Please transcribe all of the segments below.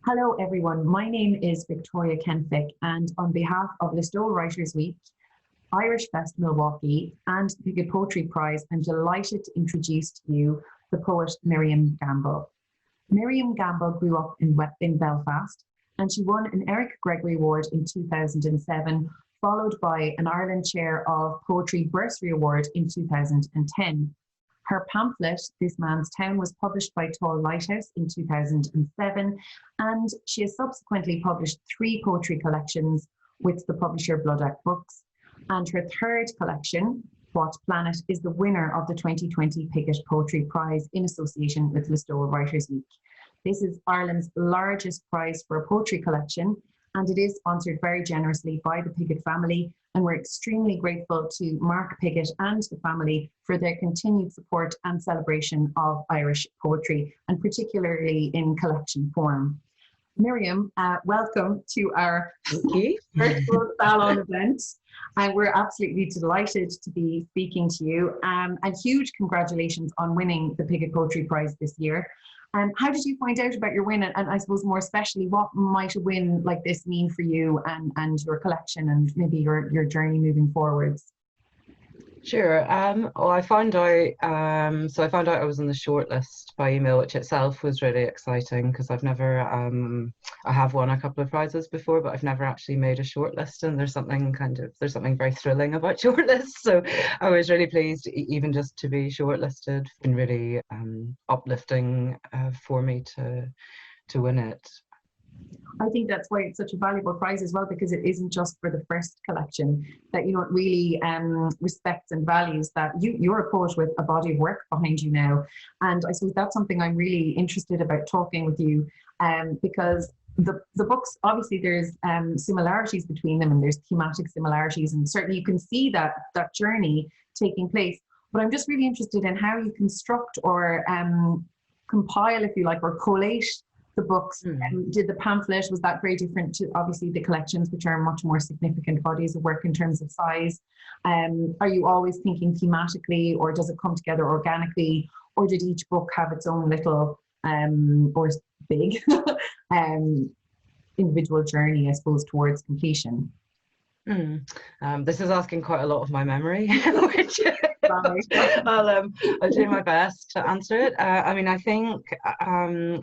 Hello, everyone. My name is Victoria Kennefick, and on behalf of Listowel Writers Week, Irish Fest Milwaukee, and the Pigott Poetry Prize, I'm delighted to introduce to you the poet Miriam Gamble. Miriam Gamble grew up in Belfast, and she won an Eric Gregory Award in 2007, followed by an Ireland Chair of Poetry Bursary Award in 2010. Her pamphlet, This Man's Town, was published by Tall Lighthouse in 2007, and she has subsequently published three poetry collections with the publisher Bloodact Books. And her third collection, What Planet, is the winner of the 2020 Pigott Poetry Prize in association with Listowel Writers Week. This is Ireland's largest prize for a poetry collection, and it is sponsored very generously by the Pigott family. And we're extremely grateful to Mark Pigott and the family for their continued support and celebration of Irish poetry, and particularly in collection form. Miriam, welcome to our virtual salon event. And we're absolutely delighted to be speaking to you. And huge congratulations on winning the Pigott Poetry Prize this year. How did you find out about your win? And I suppose more especially, what might a win like this mean for you and your collection and maybe your journey moving forwards? Sure. Well, I found out. So I found out I was on the shortlist by email, which itself was really exciting because I've never. I have won a couple of prizes before, but I've never actually made a shortlist. And there's something very thrilling about shortlists. So I was really pleased, even just to be shortlisted. It's been really uplifting for me to win it. I think that's why it's such a valuable prize as well, because it isn't just for the first collection, that it really respects and values that you're a poet with a body of work behind you now. And I suppose that's something I'm really interested about talking with you, because the books, obviously there's similarities between them, and there's thematic similarities, and certainly you can see that journey taking place. But I'm just really interested in how you construct or compile, if you like, or collate the books. Did the pamphlet, was that very different to obviously the collections, which are much more significant bodies of work in terms of size? Are you always thinking thematically, or does it come together organically, or did each book have its own little or big individual journey, I suppose, towards completion? This is asking quite a lot of my memory, which I'll do my best to answer it. I mean, I think I'm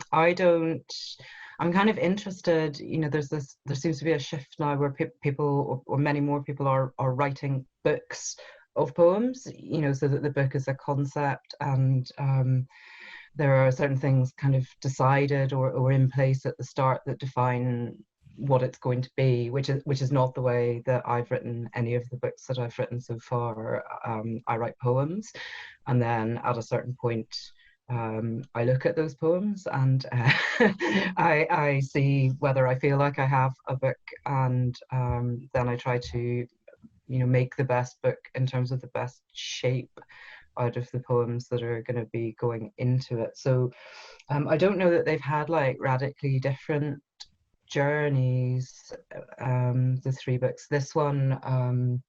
kind of interested, there seems to be a shift now where people, or many more people are writing books of poems, so that the book is a concept, and there are certain things kind of decided or in place at the start that define what it's going to be, which is not the way that I've written any of the books that I've written so far. I write poems, and then at a certain point I look at those poems and I see whether I feel like I have a book, and then I try to make the best book in terms of the best shape out of the poems that are going to be going into it. So I don't know that they've had like radically different journeys, the three books. This one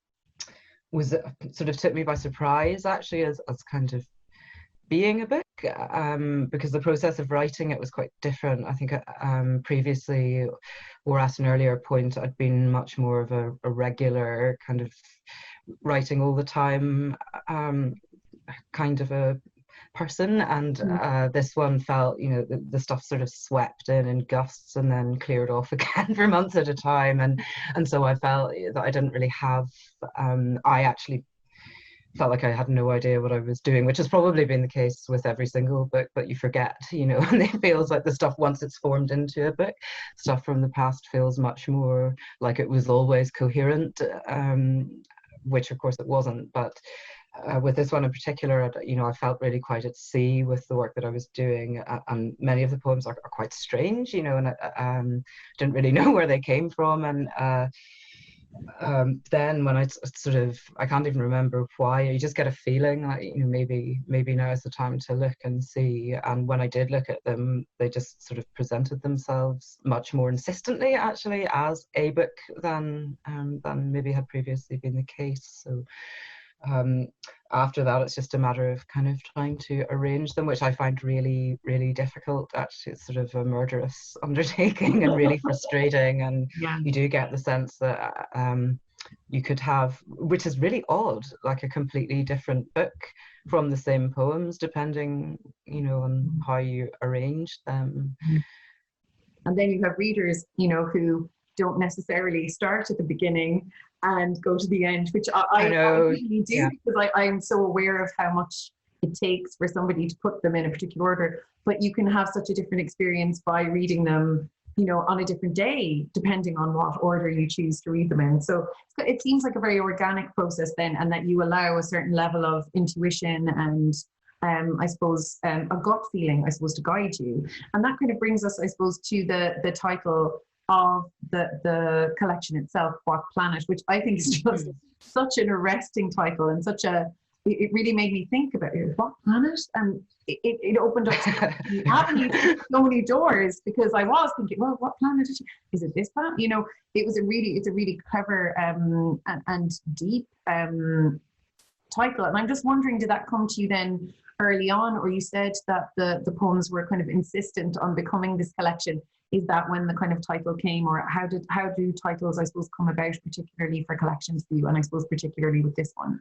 was sort of took me by surprise, actually, as kind of being a book, because the process of writing it was quite different. I think previously, or at an earlier point, I'd been much more of a regular kind of writing all the time kind of a person, and this one felt, the stuff sort of swept in gusts and then cleared off again for months at a time, and so I felt that I didn't really have I actually felt like I had no idea what I was doing, which has probably been the case with every single book, but you forget, and it feels like the stuff, once it's formed into a book, stuff from the past feels much more like it was always coherent, which of course it wasn't. But with this one in particular, I felt really quite at sea with the work that I was doing, and many of the poems are quite strange, and I didn't really know where they came from, and then when I can't even remember why, you just get a feeling like, maybe now is the time to look and see. And when I did look at them, they just sort of presented themselves much more insistently, actually, as a book than maybe had previously been the case. So After that, it's just a matter of kind of trying to arrange them, which I find really, really difficult. Actually, it's sort of a murderous undertaking and really frustrating. And Yeah. you do get the sense that you could have, which is really odd, like a completely different book from the same poems, depending, on how you arrange them. And then you have readers, who don't necessarily start at the beginning and go to the end, which I know, really do, yeah. because I'm so aware of how much it takes for somebody to put them in a particular order. But you can have such a different experience by reading them, on a different day, depending on what order you choose to read them in. So it seems like a very organic process then, and that you allow a certain level of intuition and I suppose a gut feeling, I suppose, to guide you. And that kind of brings us, I suppose, to the title of the collection itself, What Planet, which I think is just such an arresting title, and it really made me think about it. What planet? And it opened up so many avenues, so many doors, because I was thinking, well, what planet is it? This planet? It's a really clever and deep title. And I'm just wondering, did that come to you then early on, or you said that the poems were kind of insistent on becoming this collection? Is that when the kind of title came, or how do titles, I suppose, come about, particularly for collections for you, and I suppose particularly with this one?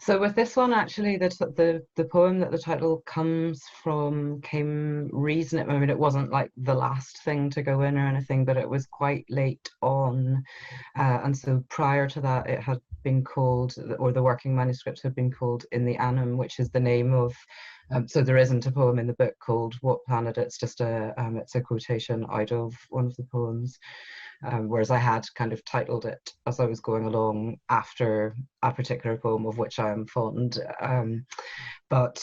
So with this one, actually, the poem that the title comes from came reasonably. I mean, it wasn't like the last thing to go in or anything, but it was quite late on, and so prior to that, it had been called, or the working manuscript had been called, In the Annum, which is the name of. So there isn't a poem in the book called What Planet. It's just it's a quotation out of one of the poems. Whereas I had kind of titled it as I was going along after a particular poem of which I am fond. But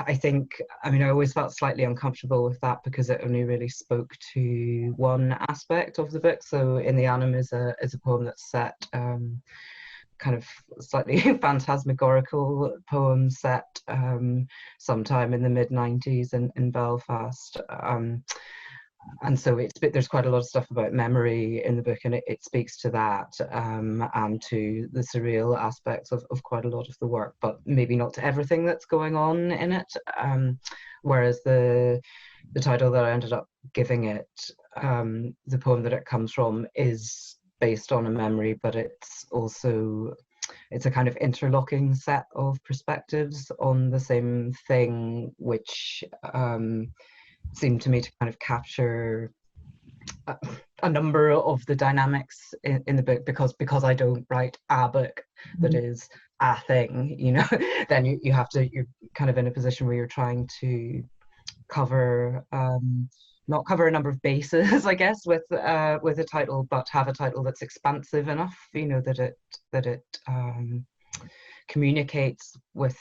I think, I always felt slightly uncomfortable with that because it only really spoke to one aspect of the book. So In the Annum is a poem that's set kind of slightly phantasmagorical poem set sometime in the mid-90s in Belfast. And so there's quite a lot of stuff about memory in the book, and it speaks to that and to the surreal aspects of quite a lot of the work, but maybe not to everything that's going on in it. Whereas the title that I ended up giving it, the poem that it comes from, is based on a memory, but it's a kind of interlocking set of perspectives on the same thing, which seemed to me to kind of capture a number of the dynamics in the book, because I don't write a book that is a thing, then you're kind of in a position where you're trying to cover not cover a number of bases, I guess, with a title, but have a title that's expansive enough, that it communicates with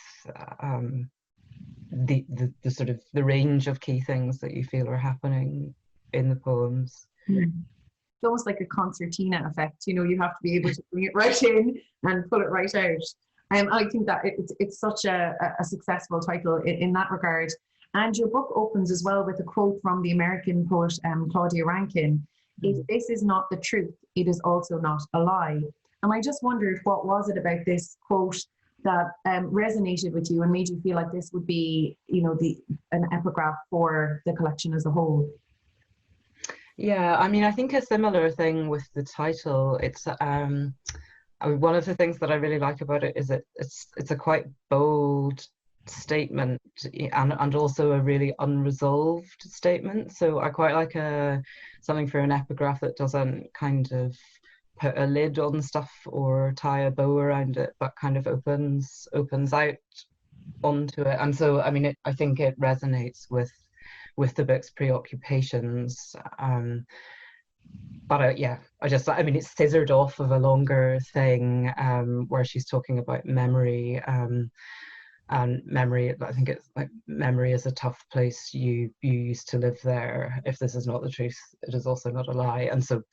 the sort of the range of key things that you feel are happening in the poems. It's almost like a concertina effect. You have to be able to bring it right in and pull it right out. I think that it's such a successful title in that regard. And your book opens as well with a quote from the American poet Claudia Rankine. If this is not the truth, it is also not a lie. And I just wondered, what was it about this quote that resonated with you and made you feel like this would be, an epigraph for the collection as a whole? Yeah, I think a similar thing with the title. It's one of the things that I really like about it is it's a quite bold statement, and also a really unresolved statement. So I quite like something for an epigraph that doesn't kind of put a lid on stuff or tie a bow around it, but kind of opens out onto it. And so I think it resonates with the book's preoccupations. But it's scissored off of a longer thing where she's talking about memory. And memory, I think it's like, memory is a tough place. You used to live there. If this is not the truth, it is also not a lie. And so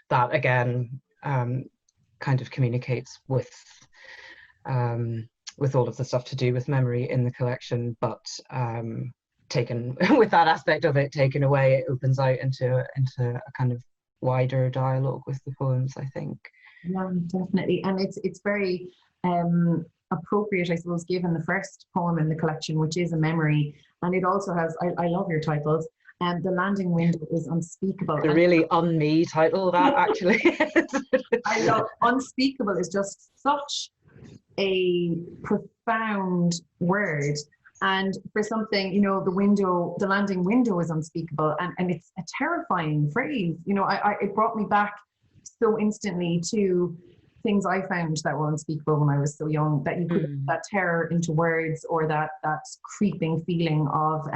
that again kind of communicates with all of the stuff to do with memory in the collection, but taken with that aspect of it taken away, it opens out into a kind of wider dialogue with the poems, I think. Yeah, definitely. And it's very appropriate, I suppose, given the first poem in the collection, which is a memory. And it also has, I love your titles. And The Landing Window is Unspeakable. The really un-me title, that actually is. I love unspeakable is just such a profound word. And for something, the landing window is unspeakable. And it's a terrifying phrase. It brought me back so instantly to things I found that were unspeakable when I was so young, that you could put that terror into words, or that creeping feeling of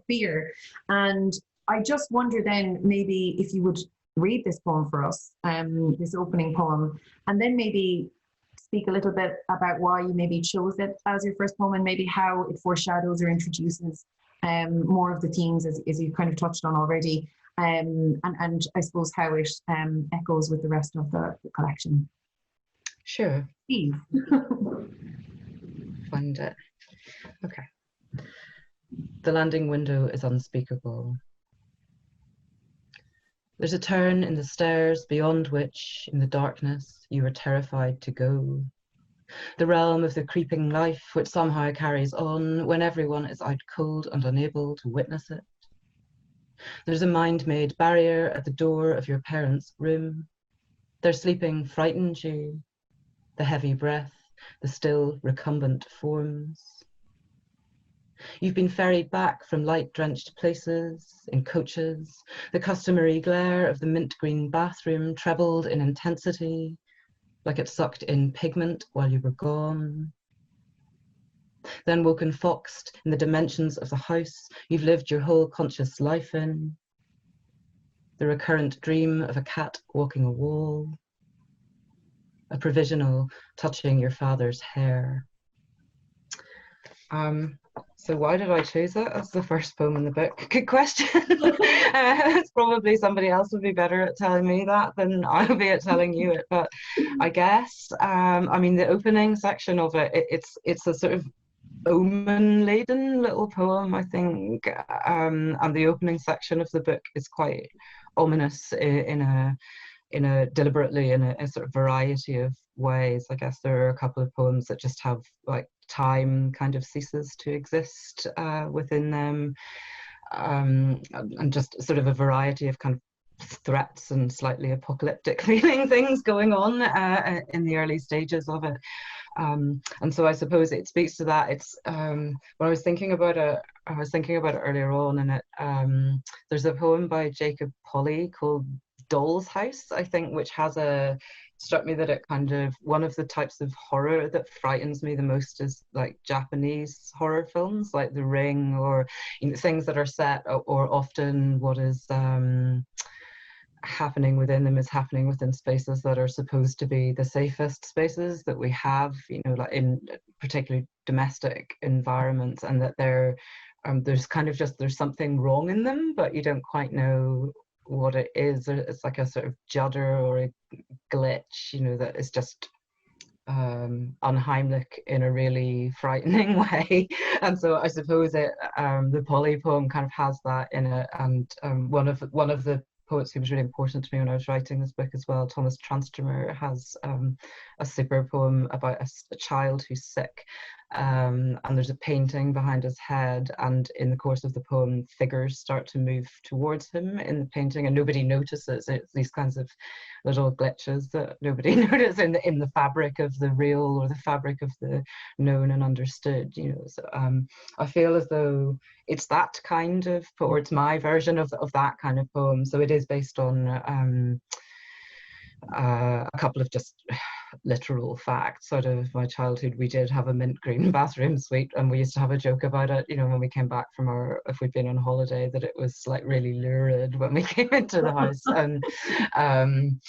fear. And I just wonder then, maybe if you would read this poem for us, this opening poem, and then maybe speak a little bit about why you maybe chose it as your first poem, and maybe how it foreshadows or introduces more of the themes, as you kind of touched on already, and I suppose how it echoes with the rest of the collection. Sure. Please. Find it. Okay. The landing window is unspeakable. There's a turn in the stairs beyond which, in the darkness, you are terrified to go. The realm of the creeping life which somehow carries on when everyone is out cold and unable to witness it. There's a mind-made barrier at the door of your parents' room. Their sleeping frightened you. The heavy breath, the still recumbent forms. You've been ferried back from light-drenched places, in coaches. The customary glare of the mint-green bathroom trebled in intensity, like it sucked in pigment while you were gone. Then woken foxed in the dimensions of the house you've lived your whole conscious life in. The recurrent dream of a cat walking a wall. A provisional touching your father's hair. So why did I choose it as the first poem in the book? Good question. It's probably somebody else would be better at telling me that than I'll be at telling you it. But I guess, the opening section of it, it's a sort of omen-laden little poem, I think. And the opening section of the book is quite ominous in a deliberately in a sort of variety of ways. I guess there are a couple of poems that just have like time kind of ceases to exist within them, and just sort of a variety of kind of threats and slightly apocalyptic feeling things going on in the early stages of it. And so I suppose it speaks to that. It's when I was thinking about it earlier on, and there's a poem by Jacob Polly called Doll's House, I think, which struck me that it kind of, one of the types of horror that frightens me the most is like Japanese horror films, like The Ring, or things that are set, or often what is happening within them is happening within spaces that are supposed to be the safest spaces that we have, like in particularly domestic environments, and that there's kind of just, there's something wrong in them, but you don't quite know what it is. It's like a sort of judder or a glitch, that is just unheimlich in a really frightening way. And so I suppose the Polly poem kind of has that in it. And one of the poets who was really important to me when I was writing this book as well, Thomas Tranströmer, has a super poem about a child who's sick, and there's a painting behind his head, and in the course of the poem figures start to move towards him in the painting and nobody notices. It's these kinds of little glitches that nobody notices in the fabric of the real, or the fabric of the known and understood. So I feel as though it's that kind of, or it's my version of that kind of poem. So it is based on a couple of just literal facts out of my childhood. We did have a mint green bathroom suite, and we used to have a joke about it, when we came back from if we'd been on holiday, that it was like really lurid when we came into the house. And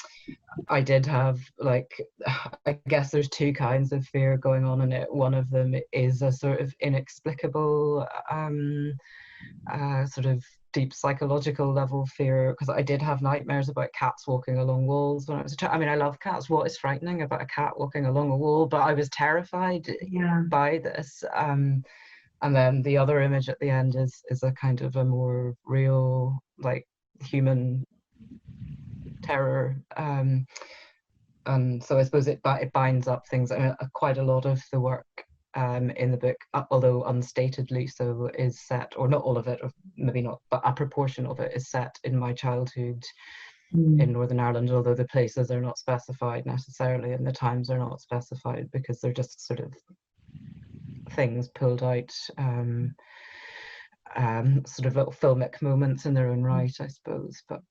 I did have, like, I guess there's two kinds of fear going on in it. One of them is a sort of inexplicable sort of deep psychological level fear, because I did have nightmares about cats walking along walls when I was a child. I mean, I love cats. What is frightening about a cat walking along a wall? But I was terrified by this. And then the other image at the end is a kind of a more real, like, human terror. And so I suppose it binds up things. Quite a lot of the work in the book, although unstatedly so, is set, or not all of it, or maybe not, but a proportion of it is set in my childhood in Northern Ireland, although the places are not specified necessarily and the times are not specified, because they're just sort of things pulled out, sort of little filmic moments in their own right, I suppose. But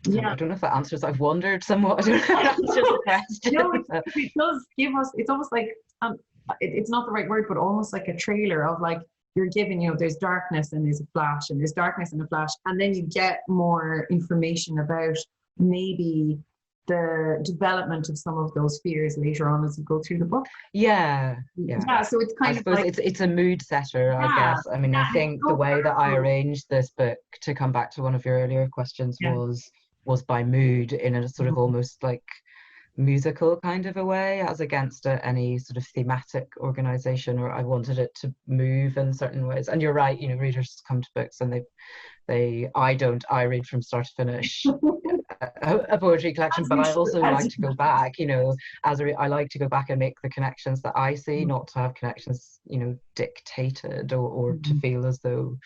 Yeah. I don't know if that answers. I've wondered somewhat. I don't know if that answers the question. No, it does give us. It's almost like it's not the right word, but almost like a trailer of like you're given. There's darkness and there's a flash, and there's darkness and a flash, and then you get more information about maybe the development of some of those fears later on as you go through the book. Yeah. So it's kind I suppose like it's a mood setter, I guess. I mean, I think the way that I arranged this book, to come back to one of your earlier questions, was by mood, in a sort of almost like musical kind of a way, as against any sort of thematic organization, or I wanted it to move in certain ways. And you're right, readers come to books and I read from start to finish a poetry collection, but I also like to go back, I like to go back and make the connections that I see, not to have connections, dictated, or to feel as though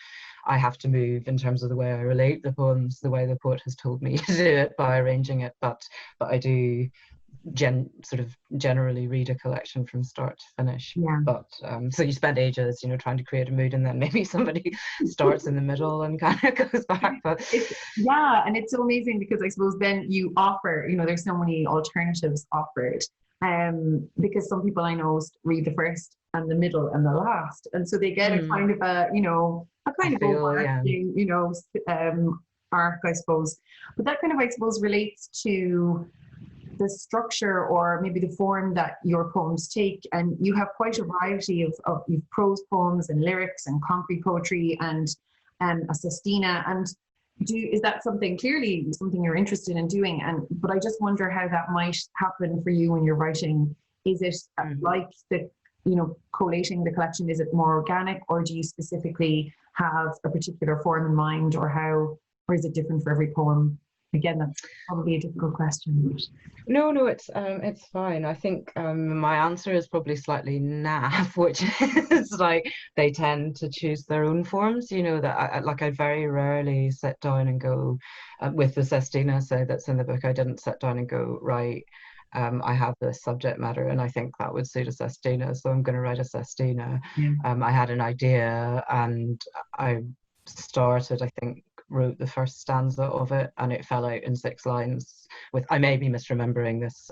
I have to move in terms of the way I relate the poems, the way the poet has told me to do it by arranging it. But I do sort of generally read a collection from start to finish. But so you spend ages trying to create a mood, and then maybe somebody starts in the middle and kind of goes back. But and it's so amazing, because I suppose then you offer, there's so many alternatives offered, because some people I know read the first and the middle and the last, and so they get a kind of overarching arc, I suppose. But that kind of, I suppose, relates to the structure, or maybe the form that your poems take. And you have quite a variety of prose poems and lyrics and concrete poetry and a sestina. And is that clearly something you're interested in doing? But I just wonder how that might happen for you when you're writing. Is it like collating the collection? Is it more organic, or do you specifically have a particular form in mind, or is it different for every poem? Again, that's probably a difficult question. No, it's fine. I think my answer is probably slightly naff, which is like they tend to choose their own forms. That I very rarely sit down and go with the sestina, say, that's in the book. I didn't sit down and go, right, I have this subject matter and I think that would suit a sestina, so I'm going to write a sestina. I had an idea and I wrote the first stanza of it, and it fell out in 6 lines. I may be misremembering this.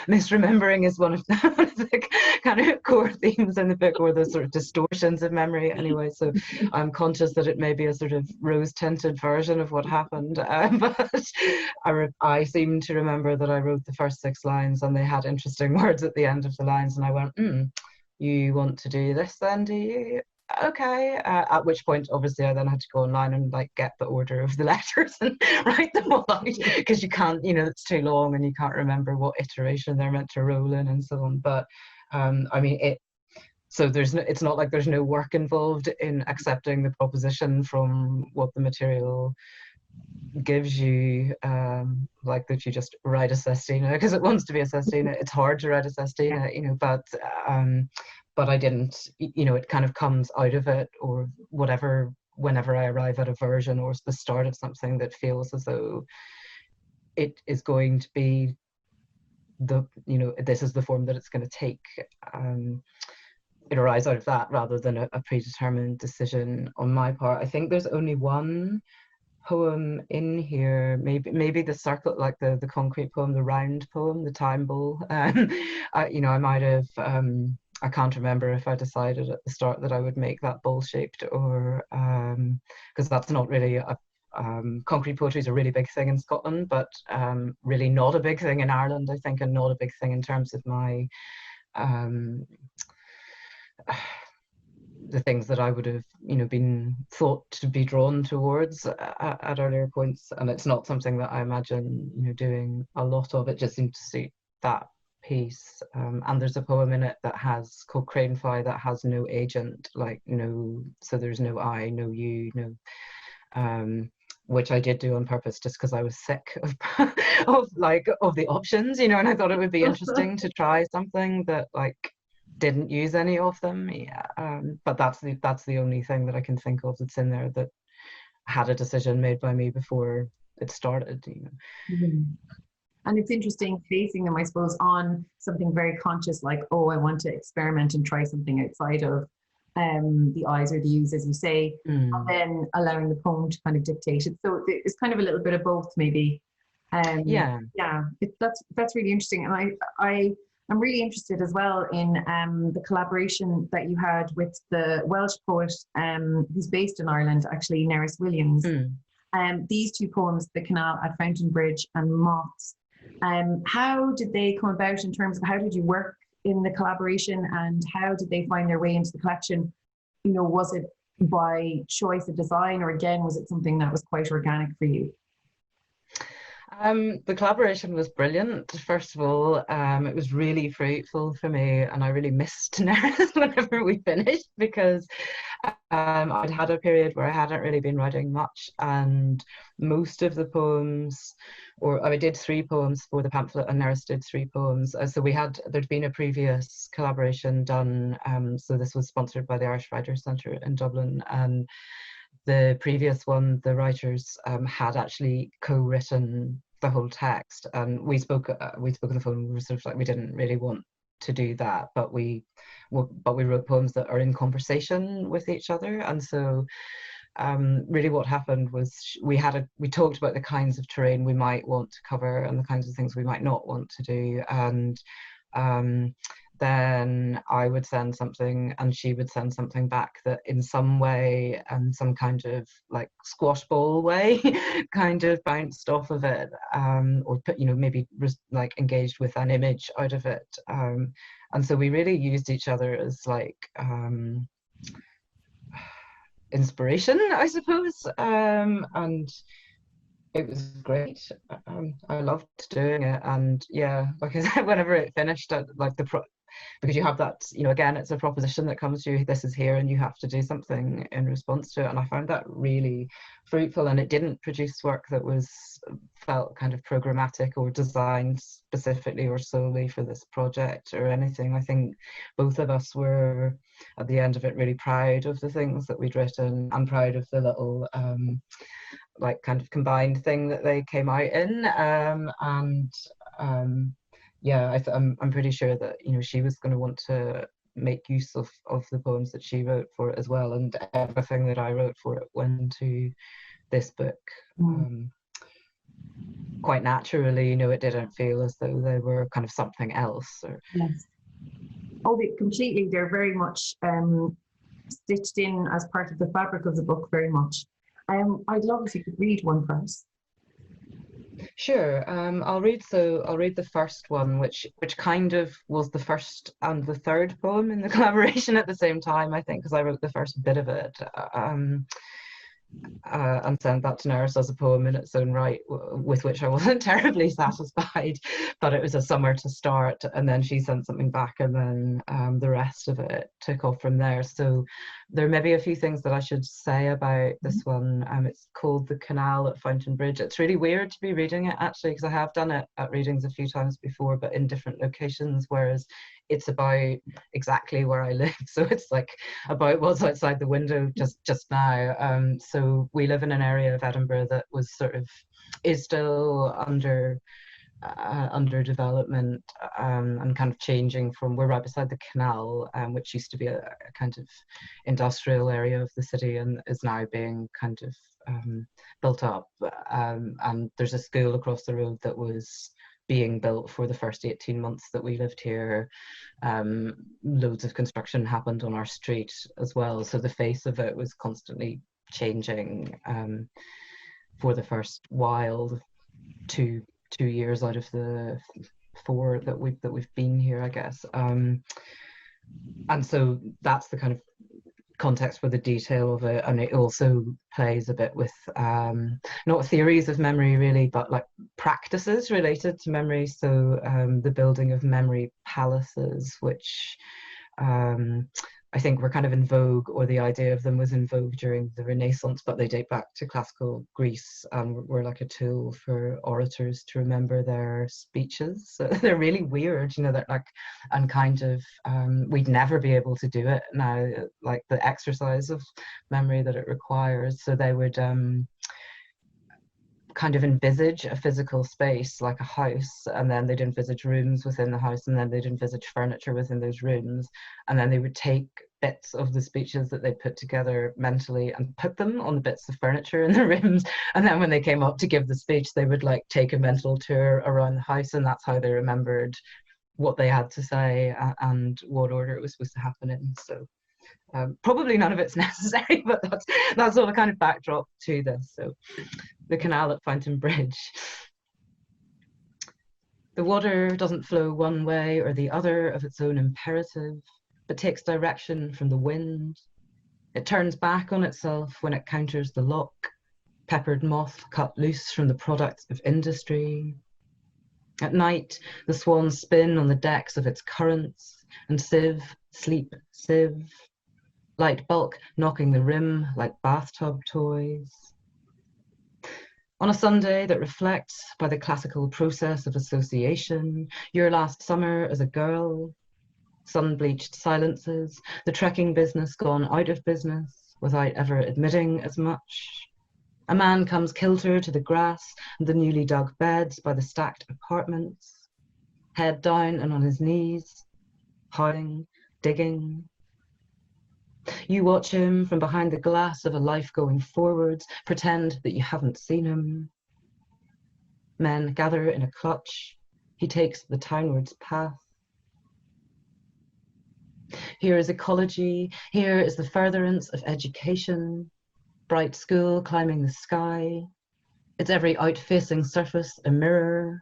Misremembering is one of the kind of core themes in the book, or the sort of distortions of memory anyway, so I'm conscious that it may be a sort of rose-tinted version of what happened, but I seem to remember that I wrote the first 6 lines and they had interesting words at the end of the lines, and I went, you want to do this then, do you? Okay. At which point, obviously, I then had to go online and get the order of the letters and write them all out, because you can't, it's too long and you can't remember what iteration they're meant to roll in and so on. But I mean, it's not like there's no work involved in accepting the proposition from what the material gives you, like that you just write a sestina because it wants to be a sestina. It's hard to write a sestina, but I didn't, it kind of comes out of it, or whatever, whenever I arrive at a version or the start of something that feels as though it is going to be this is the form that it's going to take. It arises out of that rather than a predetermined decision on my part. I think there's only one poem in here, maybe the circle, like the concrete poem, the round poem, the time bowl. I might have, I can't remember if I decided at the start that I would make that bowl shaped, or because that's not really concrete poetry is a really big thing in Scotland, but really not a big thing in Ireland, I think, and not a big thing in terms of my the things that I would have, been thought to be drawn towards at earlier points. And it's not something that I imagine, doing a lot of. It just seemed to suit that piece. And there's a poem in it that has, called Cranefly, that has no agent, so there's no I, no you, no. which I did do on purpose just because I was sick of of the options, you know, and I thought it would be interesting to try something that like didn't use any of them. Yeah, but that's the only thing that I can think of that's in there that had a decision made by me before it started, you know. Mhm. And it's interesting facing them, I suppose, on something very conscious, like, oh, I want to experiment and try something outside of the eyes or the U's, as you say, and then allowing the poem to kind of dictate it. So it's kind of a little bit of both, maybe. Yeah. Yeah, that's really interesting. And I'm really interested as well in the collaboration that you had with the Welsh poet who's based in Ireland, actually, Nerys Williams. These two poems, The Canal at Fountain Bridge and Moths, how did they come about in terms of how did you work in the collaboration, and how did they find their way into the collection? You know, was it by choice of design, or again, was it something that was quite organic for you? The collaboration was brilliant. First of all, it was really fruitful for me, and I really missed Nerys whenever we finished, because I'd had a period where I hadn't really been writing much, and most of the poems, or I did 3 poems for the pamphlet, and Nerys did 3 poems. So there'd been a previous collaboration done. So this was sponsored by the Irish Writers Centre in Dublin, and the previous one, the writers had actually co-written the whole text, and we spoke on the phone. We were sort of like, we didn't really want to do that, but we wrote poems that are in conversation with each other. And so really what happened was we talked about the kinds of terrain we might want to cover and the kinds of things we might not want to do, and then I would send something and she would send something back that in some way, and some kind of like squash ball way, kind of bounced off of it, or put, you know, maybe like engaged with an image out of it. And so we really used each other as like inspiration, I suppose. And it was great. I loved doing it. And yeah, like I said, whenever it finished, like because you have that, you know, again, it's a proposition that comes to you, this is here, and you have to do something in response to it. And I found that really fruitful, and it didn't produce work that felt kind of programmatic or designed specifically or solely for this project or anything. I think both of us were, at the end of it, really proud of the things that we'd written, and proud of the little like kind of combined thing that they came out in. Yeah, I'm pretty sure that, you know, she was going to want to make use of the poems that she wrote for it as well, and everything that I wrote for it went into this book. Quite naturally, you know, it didn't feel as though they were kind of something else. Yes. Oh, completely. They're very much stitched in as part of the fabric of the book, very much. I'd love if you could read one for us. Sure. I'll read the first one, which kind of was the first and the third poem in the collaboration at the same time, I think, because I wrote the first bit of it, and sent that to Nerys as a poem in its own right, with which I wasn't terribly satisfied, but it was a summer to start, and then she sent something back, and then the rest of it took off from there. So there may be a few things that I should say about this one. It's called The Canal at Fountain Bridge. It's really weird to be reading it, actually, because I have done it at readings a few times before, but in different locations, whereas it's about exactly where I live. So it's like about what's outside the window just now. So we live in an area of Edinburgh that is still under development, and kind of changing from, we're right beside the canal, which used to be a kind of industrial area of the city, and is now being kind of built up. And there's a school across the road that was being built for the first 18 months that we lived here. Loads of construction happened on our street as well, so the face of it was constantly changing for the first while, 2 years out of the 4 that we've been here, I guess. And so that's the kind of context for the detail of it, and it also plays a bit with not theories of memory really, but like practices related to memory. So the building of memory palaces, which I think were kind of in vogue, or the idea of them was in vogue during the Renaissance, but they date back to classical Greece and were like a tool for orators to remember their speeches. So they're really weird, you know, that like, and kind of, we'd never be able to do it now, like the exercise of memory that it requires. So they would kind of envisage a physical space like a house, and then they'd envisage rooms within the house, and then they'd envisage furniture within those rooms, and then they would take bits of the speeches that they put together mentally and put them on the bits of furniture in the rooms, and then when they came up to give the speech they would like take a mental tour around the house, and that's how they remembered what they had to say and what order it was supposed to happen in. So probably none of it's necessary, but that's all the kind of backdrop to this. So the canal at Fountain Bridge. The water doesn't flow one way or the other of its own imperative, but takes direction from the wind. It turns back on itself when it counters the lock, peppered moth cut loose from the products of industry. At night, the swans spin on the decks of its currents, and sieve, sleep, sieve, light bulk knocking the rim like bathtub toys. On a Sunday that reflects, by the classical process of association, your last summer as a girl, sun-bleached silences, the trekking business gone out of business without ever admitting as much. A man comes kilter to the grass and the newly dug beds by the stacked apartments, head down and on his knees, howling, digging. You watch him from behind the glass of a life going forwards, pretend that you haven't seen him. Men gather in a clutch. He takes the townwards path. Here is ecology. Here is the furtherance of education. Bright school climbing the sky. Its every out-facing surface a mirror.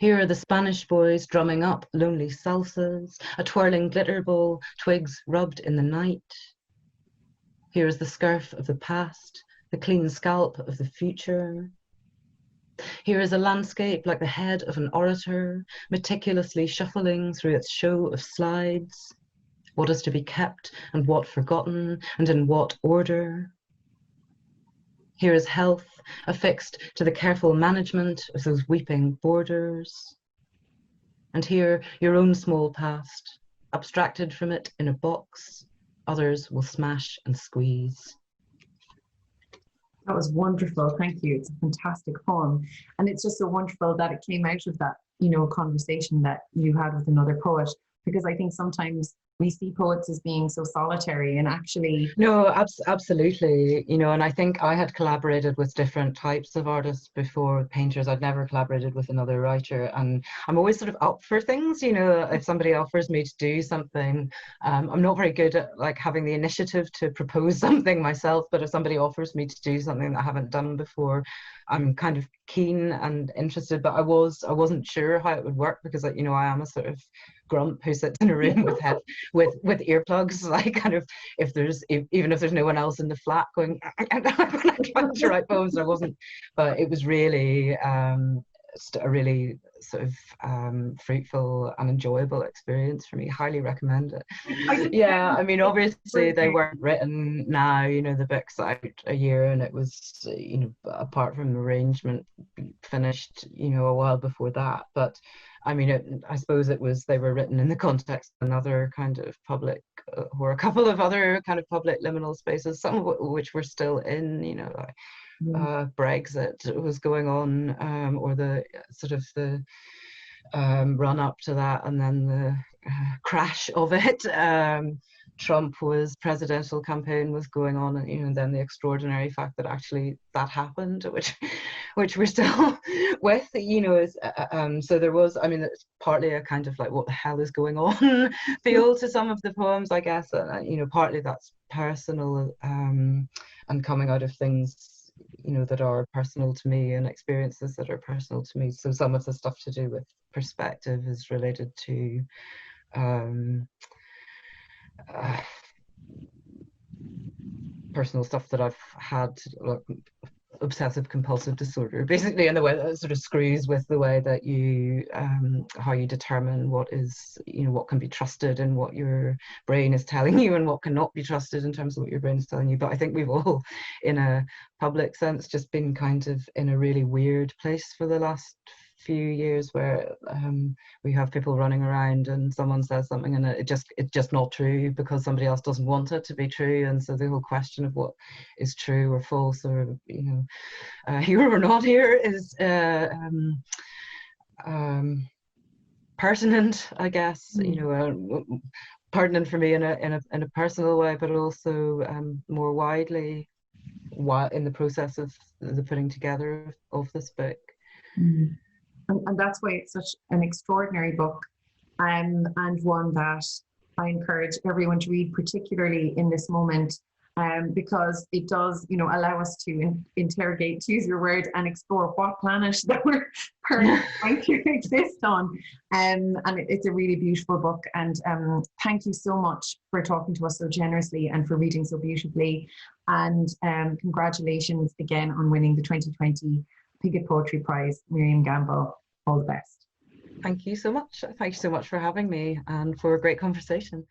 Here are the Spanish boys drumming up lonely salsas, a twirling glitter bowl, twigs rubbed in the night. Here is the scurf of the past, the clean scalp of the future. Here is a landscape like the head of an orator, meticulously shuffling through its show of slides. What is to be kept and what forgotten, and in what order. Here is health, affixed to the careful management of those weeping borders. And here, your own small past, abstracted from it in a box, others will smash and squeeze. That was wonderful. Thank you. It's a fantastic poem. And it's just so wonderful that it came out of that, you know, conversation that you had with another poet, because I think sometimes we see poets as being so solitary, and actually no, absolutely, you know, and I think I had collaborated with different types of artists before, painters. I'd never collaborated with another writer, and I'm always sort of up for things, you know. If somebody offers me to do something, I'm not very good at like having the initiative to propose something myself, but if somebody offers me to do something that I haven't done before, I'm kind of keen and interested. But I wasn't sure how it would work, because, like, you know, I am a sort of grump who sits in a room with earplugs, like, kind of, even if there's no one else in the flat going when I'm trying to write poems. I wasn't, but it was really a really sort of fruitful and enjoyable experience for me. Highly recommend it. Yeah, I mean, obviously they weren't written now, you know, the book's out a year, and it was, you know, apart from the arrangement, finished, you know, a while before that. But I mean, I suppose they were written in the context of another kind of public, or a couple of other kind of public liminal spaces, some of which were still in, you know, like Brexit was going on, or the sort of the run up to that, and then the crash of it. Presidential campaign was going on, and, you know, and then the extraordinary fact that actually that happened, which we're still with, you know, is so there was, I mean, it's partly a kind of like, what the hell is going on feel to some of the poems, I guess, you know, partly that's personal, and coming out of things, you know, that are personal to me, and experiences that are personal to me. So some of the stuff to do with perspective is related to personal stuff that I've had, like, obsessive compulsive disorder, basically, in the way that it sort of screws with the way that you how you determine what is, what can be trusted and what your brain is telling you, and what cannot be trusted in terms of what your brain is telling you. But I think we've all, in a public sense, just been kind of in a really weird place for the last few years, where we have people running around and someone says something and it's just not true because somebody else doesn't want it to be true, and so the whole question of what is true or false, or here or not here, is pertinent, I guess. Pertinent for me in a personal way, but also more widely in the process of the putting together of this book. And that's why it's such an extraordinary book, and one that I encourage everyone to read, particularly in this moment, because it does, allow us to interrogate, to use your word, and explore what planet that we're currently trying to exist on. And it's a really beautiful book. And thank you so much for talking to us so generously and for reading so beautifully. And congratulations again on winning the 2020 Pigott Poetry Prize, Miriam Gamble. All the best. Thank you so much. Thank you so much for having me and for a great conversation.